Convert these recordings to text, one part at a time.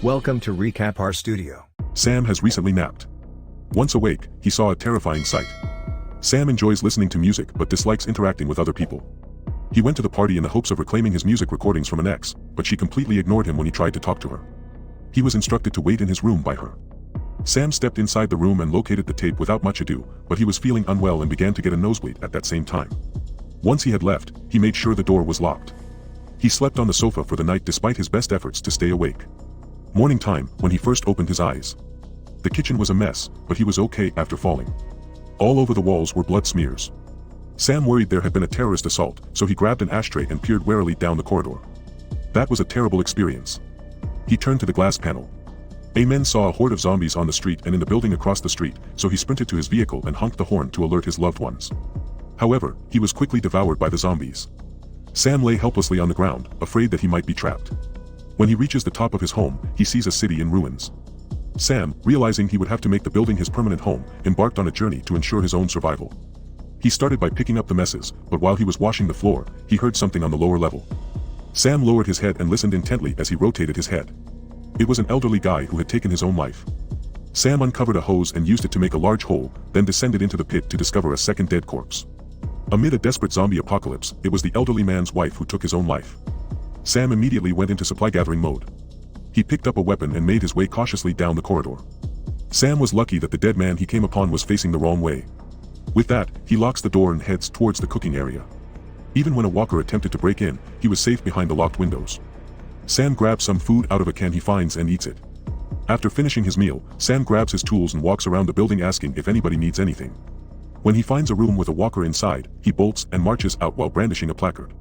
Welcome to Recap Our Studio. Sam has recently napped. Once awake, he saw a terrifying sight. Sam enjoys listening to music but dislikes interacting with other people. He went to the party in the hopes of reclaiming his music recordings from an ex, but she completely ignored him when he tried to talk to her. He was instructed to wait in his room by her. Sam stepped inside the room and located the tape without much ado, but he was feeling unwell and began to get a nosebleed at that same time. Once he had left, he made sure the door was locked. He slept on the sofa for the night despite his best efforts to stay awake. Morning time, when he first opened his eyes. The kitchen was a mess, but he was okay after falling. All over the walls were blood smears. Sam worried there had been a terrorist assault, so he grabbed an ashtray and peered warily down the corridor. That was a terrible experience. He turned to the glass panel. Men saw a horde of zombies on the street and in the building across the street, so he sprinted to his vehicle and honked the horn to alert his loved ones. However, he was quickly devoured by the zombies. Sam lay helplessly on the ground, afraid that he might be trapped. When he reaches the top of his home, he sees a city in ruins. Sam, realizing he would have to make the building his permanent home, embarked on a journey to ensure his own survival. He started by picking up the messes, but while he was washing the floor, he heard something on the lower level. Sam lowered his head and listened intently as he rotated his head. It was an elderly guy who had taken his own life. Sam uncovered a hose and used it to make a large hole, then descended into the pit to discover a second dead corpse. Amid a desperate zombie apocalypse, it was the elderly man's wife who took his own life. Sam immediately went into supply gathering mode. He picked up a weapon and made his way cautiously down the corridor. Sam was lucky that the dead man he came upon was facing the wrong way. With that, he locks the door and heads towards the cooking area. Even when a walker attempted to break in, he was safe behind the locked windows. Sam grabs some food out of a can he finds and eats it. After finishing his meal, Sam grabs his tools and walks around the building asking if anybody needs anything. When he finds a room with a walker inside, he bolts and marches out while brandishing a placard.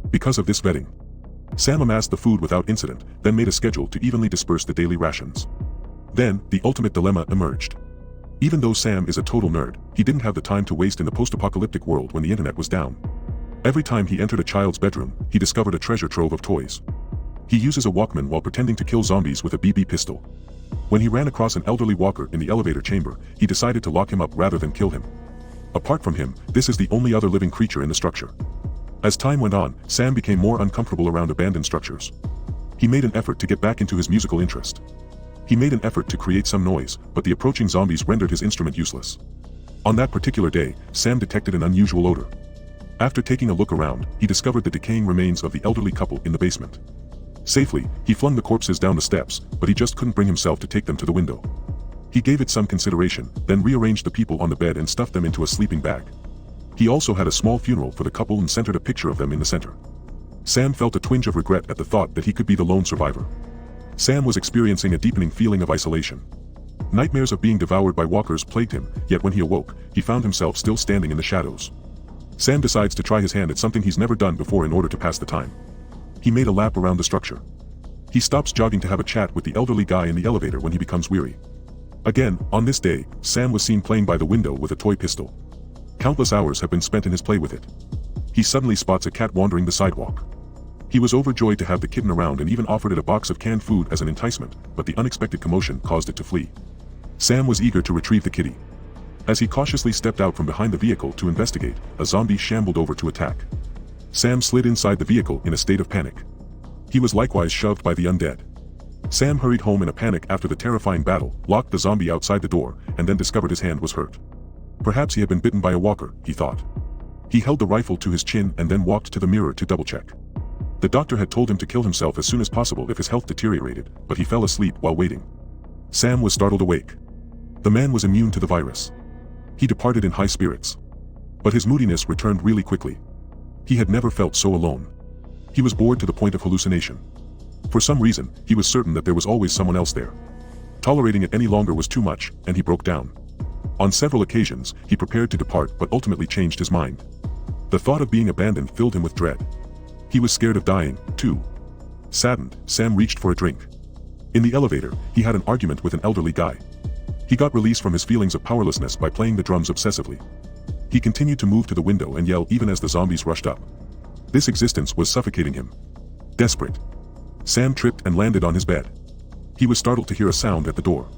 Because of this vetting, Sam amassed the food without incident, then made a schedule to evenly disperse the daily rations. Then, the ultimate dilemma emerged. Even though Sam is a total nerd, he didn't have the time to waste in the post-apocalyptic world when the internet was down. Every time he entered a child's bedroom, he discovered a treasure trove of toys. He uses a Walkman while pretending to kill zombies with a BB pistol. When he ran across an elderly walker in the elevator chamber, he decided to lock him up rather than kill him. Apart from him, this is the only other living creature in the structure. As time went on, Sam became more uncomfortable around abandoned structures. He made an effort to get back into his musical interest. He made an effort to create some noise, but the approaching zombies rendered his instrument useless. On that particular day, Sam detected an unusual odor. After taking a look around, he discovered the decaying remains of the elderly couple in the basement. Safely, he flung the corpses down the steps, but he just couldn't bring himself to take them to the window. He gave it some consideration, then rearranged the people on the bed and stuffed them into a sleeping bag. He also had a small funeral for the couple and centered a picture of them in the center. Sam felt a twinge of regret at the thought that he could be the lone survivor. Sam was experiencing a deepening feeling of isolation. Nightmares of being devoured by walkers plagued him, yet when he awoke, he found himself still standing in the shadows. Sam decides to try his hand at something he's never done before in order to pass the time. He made a lap around the structure. He stops jogging to have a chat with the elderly guy in the elevator when he becomes weary. Again, on this day, Sam was seen playing by the window with a toy pistol. Countless hours have been spent in his play with it. He suddenly spots a cat wandering the sidewalk. He was overjoyed to have the kitten around and even offered it a box of canned food as an enticement, but the unexpected commotion caused it to flee. Sam was eager to retrieve the kitty. As he cautiously stepped out from behind the vehicle to investigate, a zombie shambled over to attack. Sam slid inside the vehicle in a state of panic. He was likewise shoved by the undead. Sam hurried home in a panic after the terrifying battle, locked the zombie outside the door, and then discovered his hand was hurt. Perhaps he had been bitten by a walker, he thought. He held the rifle to his chin and then walked to the mirror to double-check. The doctor had told him to kill himself as soon as possible if his health deteriorated, but he fell asleep while waiting. Sam was startled awake. The man was immune to the virus. He departed in high spirits. But his moodiness returned really quickly. He had never felt so alone. He was bored to the point of hallucination. For some reason, he was certain that there was always someone else there. Tolerating it any longer was too much, and he broke down. On several occasions, he prepared to depart but ultimately changed his mind. The thought of being abandoned filled him with dread. He was scared of dying, too. Saddened, Sam reached for a drink. In the elevator, he had an argument with an elderly guy. He got release from his feelings of powerlessness by playing the drums obsessively. He continued to move to the window and yell even as the zombies rushed up. This existence was suffocating him. Desperate, Sam tripped and landed on his bed. He was startled to hear a sound at the door.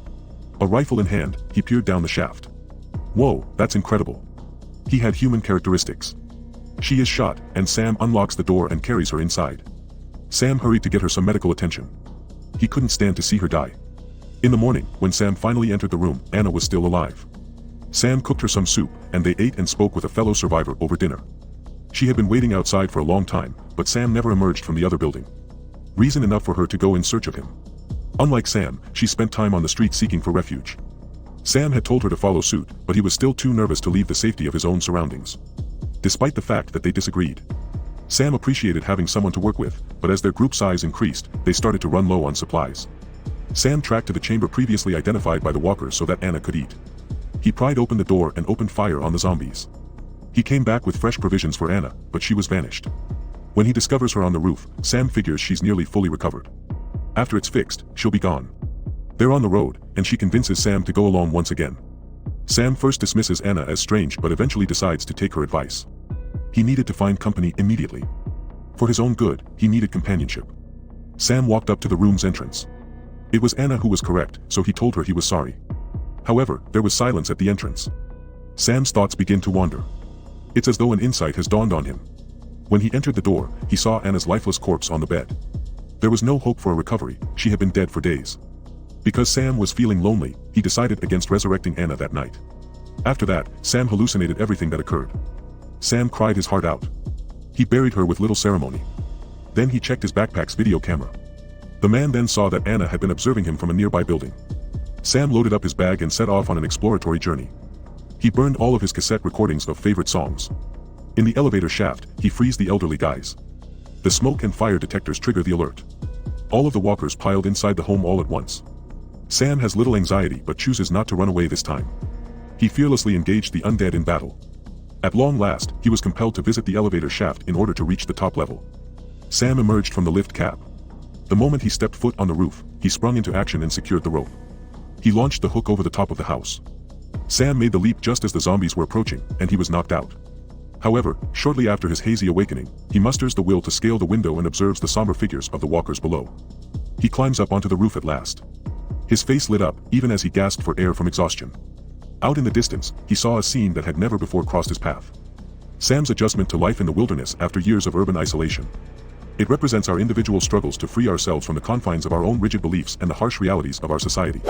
A rifle in hand, he peered down the shaft. Whoa, that's incredible. He had human characteristics. She is shot, and Sam unlocks the door and carries her inside. Sam hurried to get her some medical attention. He couldn't stand to see her die. In the morning, when Sam finally entered the room, Anna was still alive. Sam cooked her some soup, and they ate and spoke with a fellow survivor over dinner. She had been waiting outside for a long time, but Sam never emerged from the other building. Reason enough for her to go in search of him. Unlike Sam, she spent time on the street seeking for refuge. Sam had told her to follow suit, but he was still too nervous to leave the safety of his own surroundings. Despite the fact that they disagreed, Sam appreciated having someone to work with, but as their group size increased, they started to run low on supplies. Sam tracked to the chamber previously identified by the walkers so that Anna could eat. He pried open the door and opened fire on the zombies. He came back with fresh provisions for Anna, but she was vanished. When he discovers her on the roof, Sam figures she's nearly fully recovered. After it's fixed, she'll be gone. They're on the road, and she convinces Sam to go alone once again. Sam first dismisses Anna as strange but eventually decides to take her advice. He needed to find company immediately. For his own good, he needed companionship. Sam walked up to the room's entrance. It was Anna who was correct, so he told her he was sorry. However, there was silence at the entrance. Sam's thoughts begin to wander. It's as though an insight has dawned on him. When he entered the door, he saw Anna's lifeless corpse on the bed. There was no hope for a recovery, she had been dead for days. Because Sam was feeling lonely, he decided against resurrecting Anna that night. After that, Sam hallucinated everything that occurred. Sam cried his heart out. He buried her with little ceremony. Then he checked his backpack's video camera. The man then saw that Anna had been observing him from a nearby building. Sam loaded up his bag and set off on an exploratory journey. He burned all of his cassette recordings of favorite songs. In the elevator shaft, he frees the elderly guys. The smoke and fire detectors trigger the alert. All of the walkers piled inside the home all at once. Sam has little anxiety but chooses not to run away this time. He fearlessly engaged the undead in battle. At long last, he was compelled to visit the elevator shaft in order to reach the top level. Sam emerged from the lift cab. The moment he stepped foot on the roof, he sprung into action and secured the rope. He launched the hook over the top of the house. Sam made the leap just as the zombies were approaching, and he was knocked out. However, shortly after his hazy awakening, he musters the will to scale the window and observes the somber figures of the walkers below. He climbs up onto the roof at last. His face lit up, even as he gasped for air from exhaustion. Out in the distance, he saw a scene that had never before crossed his path. Sam's adjustment to life in the wilderness after years of urban isolation. It represents our individual struggles to free ourselves from the confines of our own rigid beliefs and the harsh realities of our society.